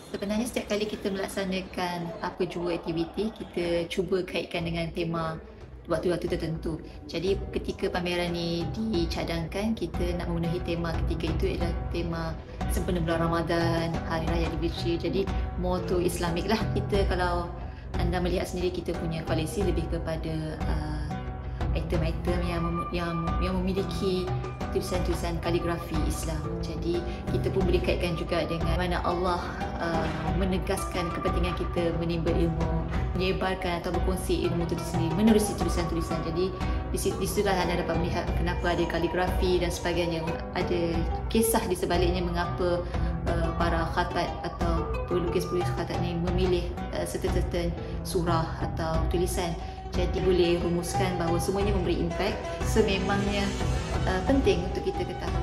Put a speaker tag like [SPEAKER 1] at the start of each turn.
[SPEAKER 1] Sebenarnya setiap kali kita melaksanakan apa jua aktiviti, kita cuba kaitkan dengan tema waktu-waktu tertentu. Jadi ketika pameran ni dicadangkan, kita nak memenuhi tema ketika itu adalah tema sempena bulan Ramadan, Hari Raya Aidilfitri. Jadi more to Islamik lah. Kita kalau anda melihat sendiri, kita punya koleksi lebih kepada item-item yang memiliki tulisan-tulisan kaligrafi Islam. Jadi kita pun boleh kaitkan juga dengan mana Allah menegaskan kepentingan kita menimba ilmu, menyebarkan atau berkongsi ilmu itu sendiri menerusi tulisan-tulisan. Jadi di situlah anda dapat melihat kenapa ada kaligrafi dan sebagainya. Ada kisah di sebaliknya mengapa para khatat atau pelukis-pelukis khatat ni memilih certain surah atau tulisan. Jadi boleh rumuskan bahawa semuanya memberi impak. Sememangnya penting untuk kita ketahui